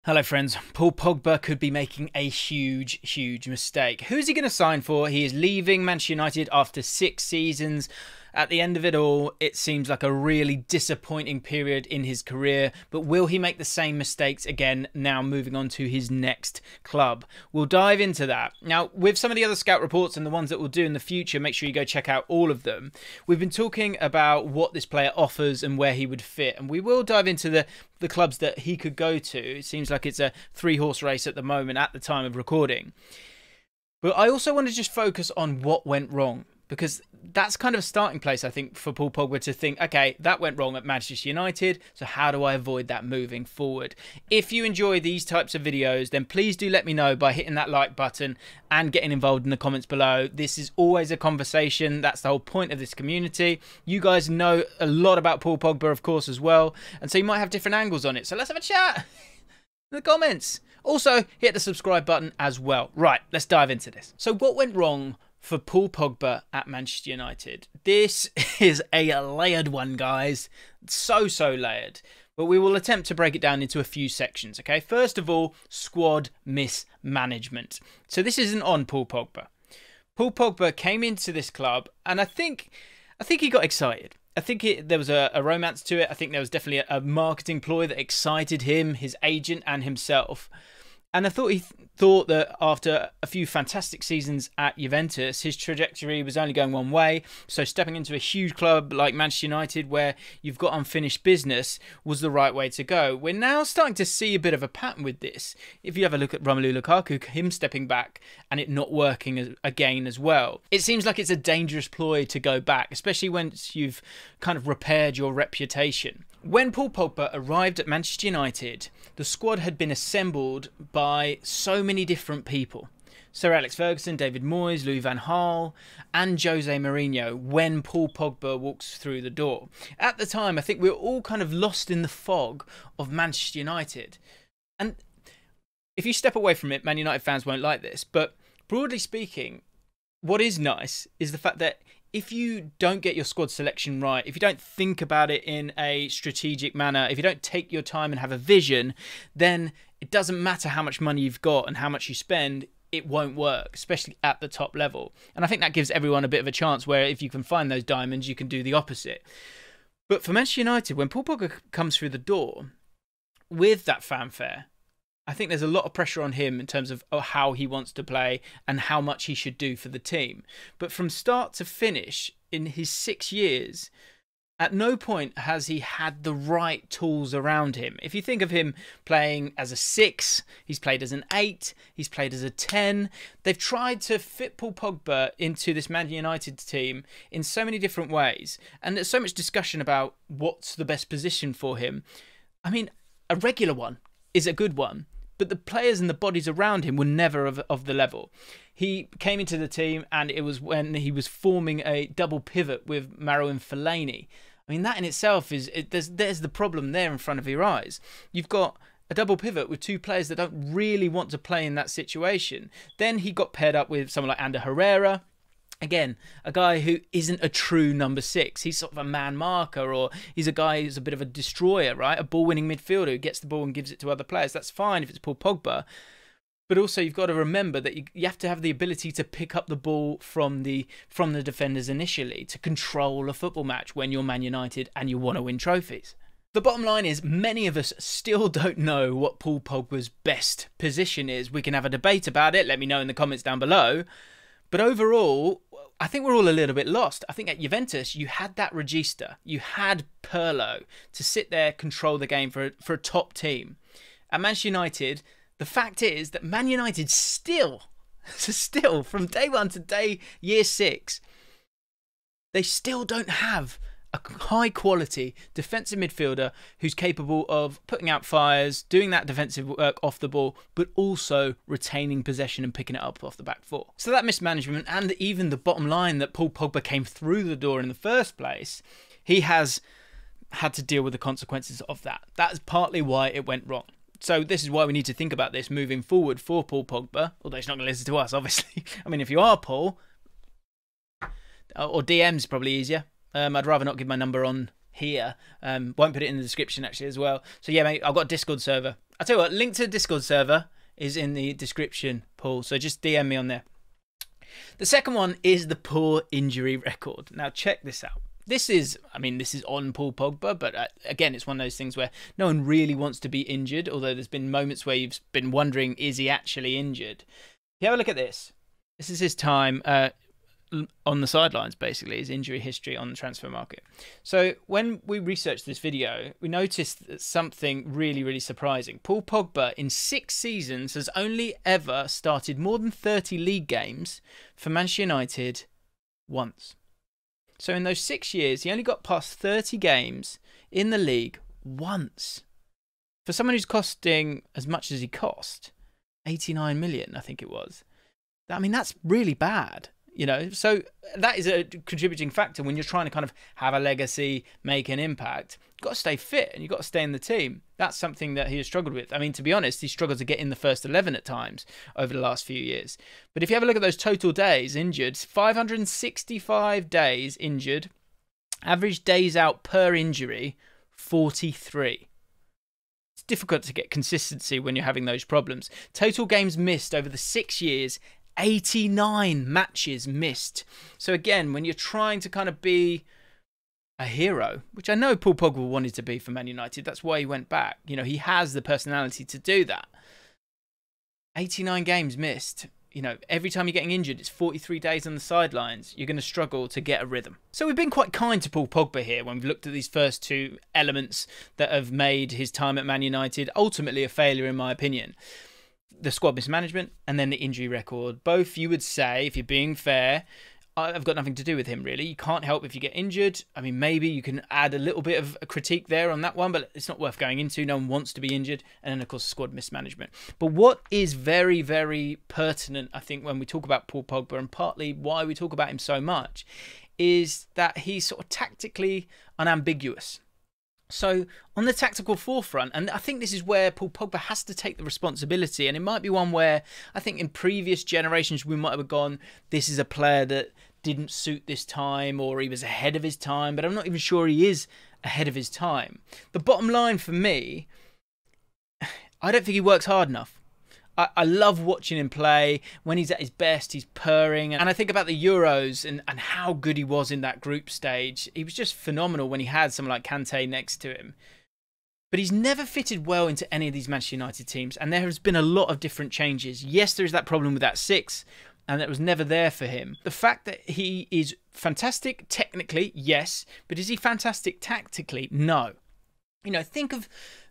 Hello friends, Paul Pogba could be making a huge mistake. Who's he going to sign for? He is leaving Manchester United after 6 seasons. At the end of it all, it seems like a really disappointing period in his career. But will he make the same mistakes again now moving on to his next club? We'll dive into that. Now, with some of the other scout reports and the ones that we'll do in the future, make sure you go check out all of them. We've been talking about what this player offers and where he would fit. And we will dive into the clubs that he could go to. It seems like it's a 3-horse race at the moment at the time of recording. But I also want to just focus on what went wrong, because that's kind of a starting place, I think, for Paul Pogba to think, okay, that went wrong at Manchester United, so how do I avoid that moving forward? If you enjoy these types of videos, then please do let me know by hitting that like button and getting involved in the comments below. This is always a conversation. That's the whole point of this community. You guys know a lot about Paul Pogba, of course, as well, and so you might have different angles on it. So let's have a chat in the comments. Also, hit the subscribe button as well. Right, let's dive into this. So what went wrong for Paul Pogba at Manchester United? This is a layered one, guys. So layered. But we will attempt to break it down into a few sections, okay? First of all, squad mismanagement. So this isn't on Paul Pogba. Paul Pogba came into this club, and I think he got excited. I think there was a romance to it. I think there was definitely a marketing ploy that excited him, his agent, and himself. And I thought he thought that after a few fantastic seasons at Juventus, his trajectory was only going one way. So stepping into a huge club like Manchester United, where you've got unfinished business, was the right way to go. We're now starting to see a bit of a pattern with this. If you have a look at Romelu Lukaku, him stepping back and it not working again as well. It seems like it's a dangerous ploy to go back, especially once you've kind of repaired your reputation. When Paul Pogba arrived at Manchester United, the squad had been assembled by so many different people. Sir Alex Ferguson, David Moyes, Louis van Gaal and Jose Mourinho when Paul Pogba walks through the door. At the time, I think we were all kind of lost in the fog of Manchester United. And if you step away from it, Man United fans won't like this, but broadly speaking, what is nice is the fact that if you don't get your squad selection right, if you don't think about it in a strategic manner, if you don't take your time and have a vision, then it doesn't matter how much money you've got and how much you spend, it won't work, especially at the top level. And I think that gives everyone a bit of a chance where if you can find those diamonds, you can do the opposite. But for Manchester United, when Paul Pogba comes through the door with that fanfare, I think there's a lot of pressure on him in terms of how he wants to play and how much he should do for the team. But from start to finish, in his 6 years, at no point has he had the right tools around him. If you think of him playing as a 6, he's played as an 8, he's played as a 10. They've tried to fit Paul Pogba into this Man United team in so many different ways. And there's so much discussion about what's the best position for him. I mean, a regular one is a good one, but the players and the bodies around him were never of the level. He came into the team and it was when he was forming a double pivot with Marouane Fellaini. I mean, that in itself is, there's the problem there in front of your eyes. You've got a double pivot with 2 players that don't really want to play in that situation. Then he got paired up with someone like Ander Herrera. Again, a guy who isn't a true number 6. He's sort of a man marker, or he's a guy who's a bit of a destroyer, right? A ball-winning midfielder who gets the ball and gives it to other players. That's fine if it's Paul Pogba. But also you've got to remember that you have to have the ability to pick up the ball from the defenders initially, to control a football match when you're Man United and you want to win trophies. The bottom line is many of us still don't know what Paul Pogba's best position is. We can have a debate about it. Let me know in the comments down below. But overall, I think we're all a little bit lost. I think at Juventus, you had that regista. You had Pirlo to sit there, control the game for a top team. At Manchester United, the fact is that Man United still, from day 1 to year 6, they still don't have a high-quality defensive midfielder who's capable of putting out fires, doing that defensive work off the ball, but also retaining possession and picking it up off the back four. So that mismanagement, and even the bottom line that Paul Pogba came through the door in the first place, he has had to deal with the consequences of that. That is partly why it went wrong. So this is why we need to think about this moving forward for Paul Pogba, although he's not going to listen to us, obviously. I mean, if you are Paul, or DM's probably easier. I'd rather not give my number on here. Won't put it in the description actually as well. So yeah, mate, I've got a Discord server. I'll tell you what, link to the Discord server is in the description, Paul. So just DM me on there. The second one is the poor injury record. Now check this out. This is on Paul Pogba, but again, it's one of those things where no one really wants to be injured, although there's been moments where you've been wondering, is he actually injured? If you have a look at this, this is his time on the sidelines, basically, his injury history on the transfer market. So when we researched this video, we noticed that something really, really surprising. Paul Pogba, in 6 seasons, has only ever started more than 30 league games for Manchester United once. So in those 6 years, he only got past 30 games in the league once. For someone who's costing as much as he cost, 89 million, I think it was. I mean, that's really bad, you know. So that is a contributing factor when you're trying to kind of have a legacy, make an impact. You've got to stay fit and you've got to stay in the team. That's something that he has struggled with. I mean, to be honest, he struggled to get in the first 11 at times over the last few years. But if you have a look at those total days injured, 565 days injured, average days out per injury, 43. It's difficult to get consistency when you're having those problems. Total games missed over the 6 years, 89 matches missed. So again, when you're trying to kind of be a hero, which I know Paul Pogba wanted to be for Man United, that's why he went back. You know, he has the personality to do that. 89 games missed. You know, every time you're getting injured, it's 43 days on the sidelines. You're going to struggle to get a rhythm. So we've been quite kind to Paul Pogba here when we've looked at these first 2 elements that have made his time at Man United ultimately a failure, in my opinion. The squad mismanagement and then the injury record. Both, you would say, if you're being fair, I've got nothing to do with him, really. You can't help if you get injured. I mean, maybe you can add a little bit of a critique there on that one, but it's not worth going into. No one wants to be injured. And then, of course, squad mismanagement. But what is very, very pertinent, I think, when we talk about Paul Pogba, and partly why we talk about him so much, is that he's sort of tactically unambiguous. So on the tactical forefront, and I think this is where Paul Pogba has to take the responsibility, and it might be one where I think in previous generations we might have gone, this is a player that didn't suit this time, or he was ahead of his time, but I'm not even sure he is ahead of his time. The bottom line for me, I don't think he works hard enough. I love watching him play. When he's at his best, he's purring. And I think about the Euros and how good he was in that group stage. He was just phenomenal when he had someone like Kante next to him. But he's never fitted well into any of these Manchester United teams. And there has been a lot of different changes. Yes, there is that problem with that 6. And that was never there for him. The fact that he is fantastic technically, yes. But is he fantastic tactically? No. You know, think of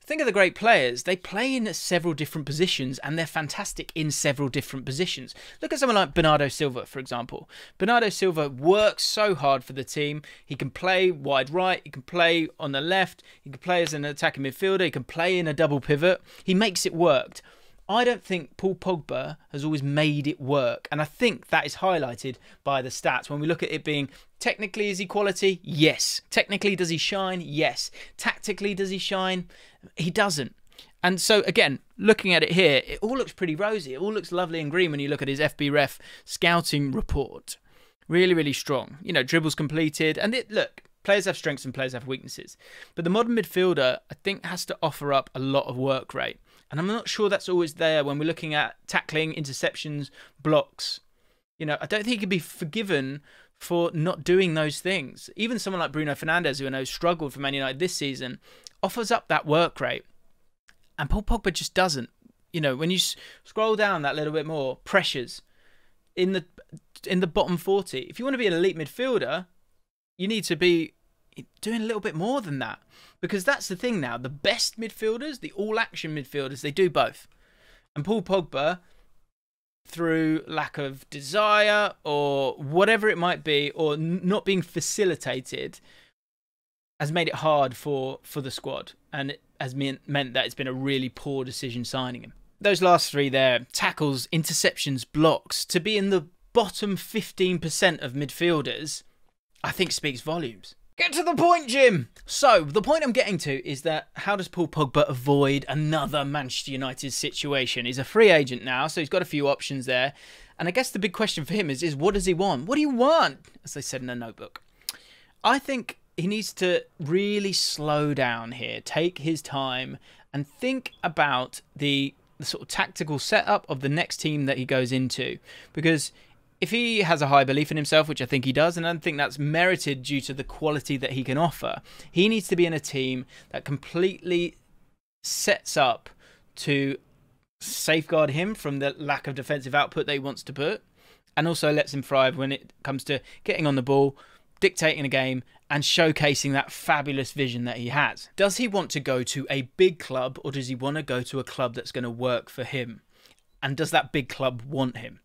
the great players. They play in several different positions and they're fantastic in several different positions. Look at someone like Bernardo Silva, for example. Bernardo Silva works so hard for the team. He can play wide right. He can play on the left. He can play as an attacking midfielder. He can play in a double pivot. He makes it work. I don't think Paul Pogba has always made it work. And I think that is highlighted by the stats. When we look at it being, technically, is he quality? Yes. Technically, does he shine? Yes. Tactically, does he shine? He doesn't. And so, again, looking at it here, it all looks pretty rosy. It all looks lovely and green when you look at his FBref scouting report. Really, really strong. You know, dribbles completed. And look, players have strengths and players have weaknesses. But the modern midfielder, I think, has to offer up a lot of work rate. And I'm not sure that's always there when we're looking at tackling, interceptions, blocks. You know, I don't think he could be forgiven for not doing those things. Even someone like Bruno Fernandes, who I know struggled for Man United this season, offers up that work rate. And Paul Pogba just doesn't. You know, when you scroll down that little bit more, pressures in the bottom 40. If you want to be an elite midfielder, you need to be doing a little bit more than that. Because that's the thing now. The best midfielders, the all-action midfielders, they do both. And Paul Pogba, through lack of desire or whatever it might be, or not being facilitated, has made it hard for the squad. And it has meant that it's been a really poor decision signing him. Those last 3 there, tackles, interceptions, blocks, to be in the bottom 15% of midfielders, I think speaks volumes. Get to the point, Jim! So, the point I'm getting to is that how does Paul Pogba avoid another Manchester United situation? He's a free agent now, so he's got a few options there. And I guess the big question for him is what does he want? What do you want? As they said in a notebook. I think needs to really slow down here, take his time, and think about the sort of tactical setup of the next team that he goes into. Because if he has a high belief in himself, which I think he does, and I think that's merited due to the quality that he can offer, he needs to be in a team that completely sets up to safeguard him from the lack of defensive output that he wants to put, and also lets him thrive when it comes to getting on the ball, dictating a game, and showcasing that fabulous vision that he has. Does he want to go to a big club, or does he want to go to a club that's going to work for him? And does that big club want him?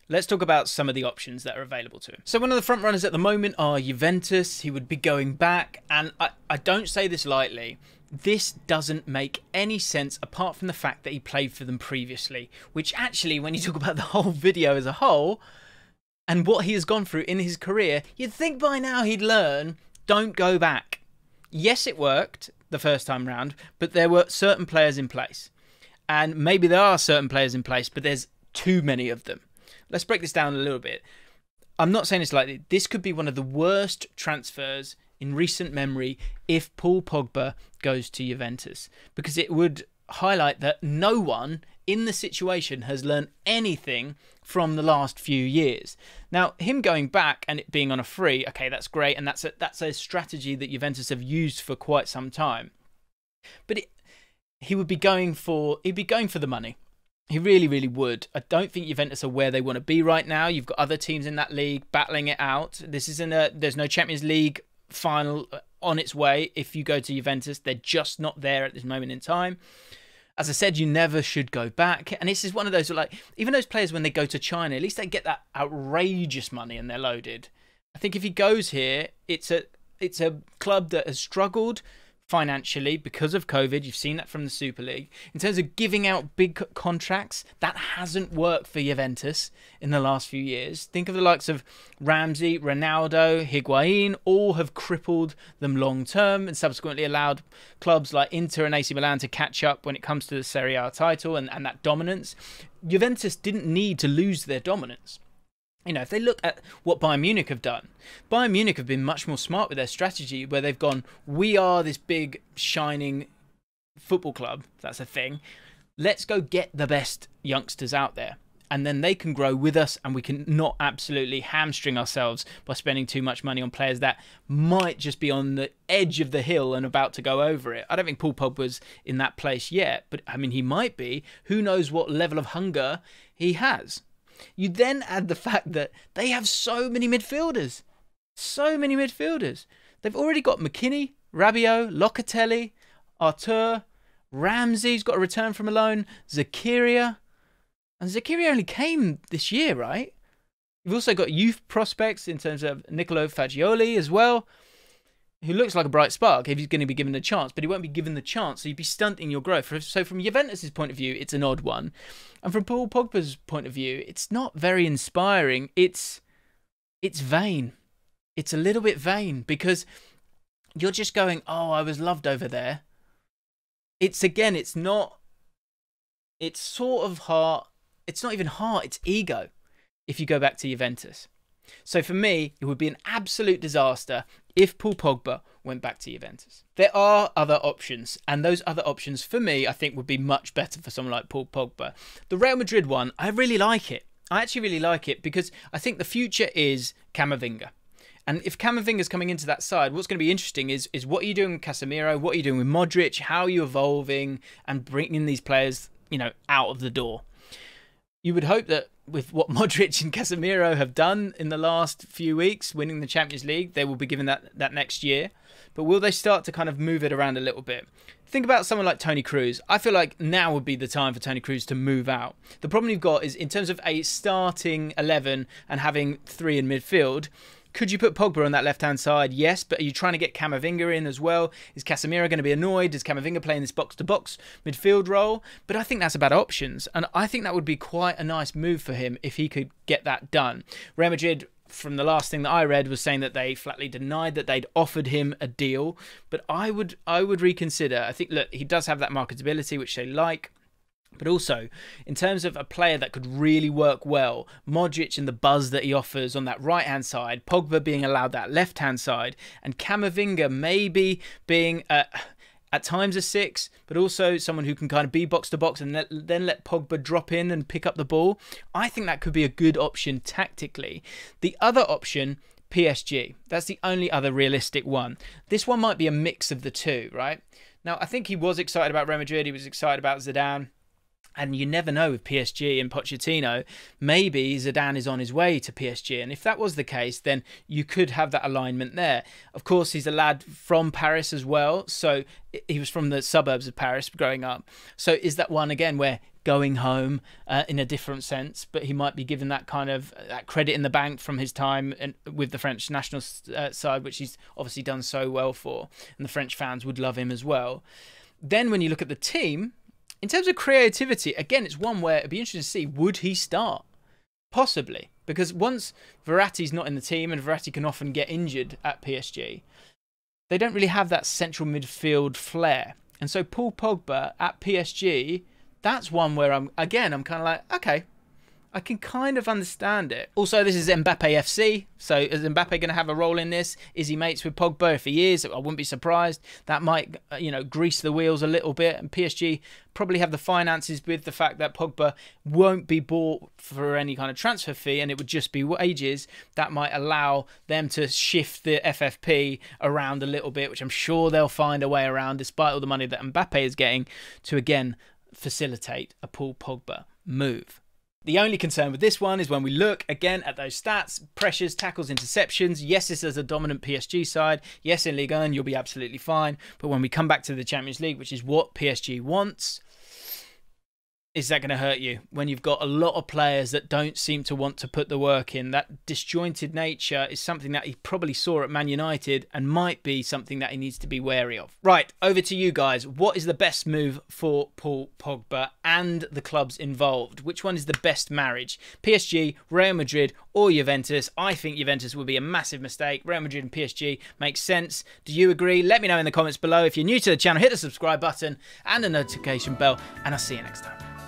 Let's talk about some of the options that are available to him. So one of the front runners at the moment are Juventus. He would be going back, and I don't say this lightly. This doesn't make any sense apart from the fact that he played for them previously, which actually, when you talk about the whole video as a whole and what he has gone through in his career, you'd think by now he'd learn, don't go back. Yes, it worked the first time round, but there were certain players in place. And maybe there are certain players in place, but there's too many of them. Let's break this down a little bit. I'm not saying this lightly. This could be one of the worst transfers in recent memory if Paul Pogba goes to Juventus, because it would highlight that no one in the situation has learned anything from the last few years. Now, him going back and it being on a free, okay, that's great, and that's a strategy that Juventus have used for quite some time. But he'd be going for the money. He really, really would. I don't think Juventus are where they want to be right now. You've got other teams in that league battling it out. There's no Champions League final on its way. If you go to Juventus, they're just not there at this moment in time. As I said, you never should go back. And this is one of those, like, even those players when they go to China, at least they get that outrageous money and they're loaded. I think if he goes here, it's a club that has struggled financially because of COVID. You've seen that from the Super League. In terms of giving out big contracts, that hasn't worked for Juventus in the last few years. Think of the likes of Ramsey, Ronaldo, Higuain, all have crippled them long term and subsequently allowed clubs like Inter and AC Milan to catch up when it comes to the Serie A title and that dominance. Juventus didn't need to lose their dominance. You know, if they look at what Bayern Munich have done, Bayern Munich have been much more smart with their strategy, where they've gone, we are this big, shining football club, if that's a thing. Let's go get the best youngsters out there. And then they can grow with us, and we can not absolutely hamstring ourselves by spending too much money on players that might just be on the edge of the hill and about to go over it. I don't think Paul Pogba's in that place yet, but I mean, he might be. Who knows what level of hunger he has? You then add the fact that they have so many midfielders. So many midfielders. They've already got McKinney, Rabiot, Locatelli, Artur, Ramsey's got a return from a loan, Zakaria. And Zakaria only came this year, right? You've also got youth prospects in terms of Nicolo Fagioli as well, who looks like a bright spark if he's going to be given a chance, but he won't be given the chance, so you'd be stunting your growth. So from Juventus' point of view, it's an odd one. And from Paul Pogba's point of view, it's not very inspiring. It's vain. It's a little bit vain, because you're just going, oh, I was loved over there. It's sort of heart. It's not even heart, it's ego if you go back to Juventus. So for me, it would be an absolute disaster if Paul Pogba went back to Juventus. There are other options, and those other options for me, I think, would be much better for someone like Paul Pogba. The Real Madrid one, I really like it. I actually really like it because I think the future is Camavinga. And if Camavinga's coming into that side, what's going to be interesting is what are you doing with Casemiro? What are you doing with Modric? How are you evolving and bringing these players, you know, out of the door? You would hope that with what Modric and Casemiro have done in the last few weeks, winning the Champions League, they will be given that next year. But will they start to kind of move it around a little bit? Think about someone like Toni Kroos. I feel like now would be the time for Toni Kroos to move out. The problem you've got is in terms of a starting 11 and having 3 in midfield, could you put Pogba on that left-hand side? Yes, but are you trying to get Camavinga in as well? Is Casemiro going to be annoyed? Does Camavinga play in this box-to-box midfield role? But I think that's about options, and I think that would be quite a nice move for him if he could get that done. Real Madrid, from the last thing that I read, was saying that they flatly denied that they'd offered him a deal, but I would reconsider. I think, look, he does have that marketability, which they like. But also, in terms of a player that could really work well, Modric and the buzz that he offers on that right-hand side, Pogba being allowed that left-hand side, and Camavinga maybe being at times a 6, but also someone who can kind of be box-to-box and then let Pogba drop in and pick up the ball. I think that could be a good option tactically. The other option, PSG. That's the only other realistic one. This one might be a mix of the two, right? Now, I think he was excited about Real Madrid. He was excited about Zidane. And you never know with PSG and Pochettino, maybe Zidane is on his way to PSG. And if that was the case, then you could have that alignment there. Of course, he's a lad from Paris as well. So he was from the suburbs of Paris growing up. So is that one, again, where going home in a different sense, but he might be given that kind of that credit in the bank from his time with the French national side, which he's obviously done so well for. And the French fans would love him as well. Then when you look at the team, in terms of creativity, again, it's one where it'd be interesting to see, would he start? Possibly. Because once Verratti's not in the team, and Verratti can often get injured at PSG, they don't really have that central midfield flair. And so Paul Pogba at PSG, that's one where I'm kind of like, okay, I can kind of understand it. Also, this is Mbappe FC. So is Mbappe going to have a role in this? Is he mates with Pogba? If he is, I wouldn't be surprised. That might, grease the wheels a little bit. And PSG probably have the finances with the fact that Pogba won't be bought for any kind of transfer fee and it would just be wages. That might allow them to shift the FFP around a little bit, which I'm sure they'll find a way around despite all the money that Mbappe is getting to, again, facilitate a Paul Pogba move. The only concern with this one is when we look again at those stats, pressures, tackles, interceptions. Yes, this is a dominant PSG side. Yes, in Ligue 1, you'll be absolutely fine. But when we come back to the Champions League, which is what PSG wants, is that going to hurt you when you've got a lot of players that don't seem to want to put the work in? That disjointed nature is something that he probably saw at Man United and might be something that he needs to be wary of. Right, over to you guys. What is the best move for Paul Pogba and the clubs involved? Which one is the best marriage? PSG, Real Madrid or Juventus? I think Juventus would be a massive mistake. Real Madrid and PSG makes sense. Do you agree? Let me know in the comments below. If you're new to the channel, hit the subscribe button and the notification bell and I'll see you next time.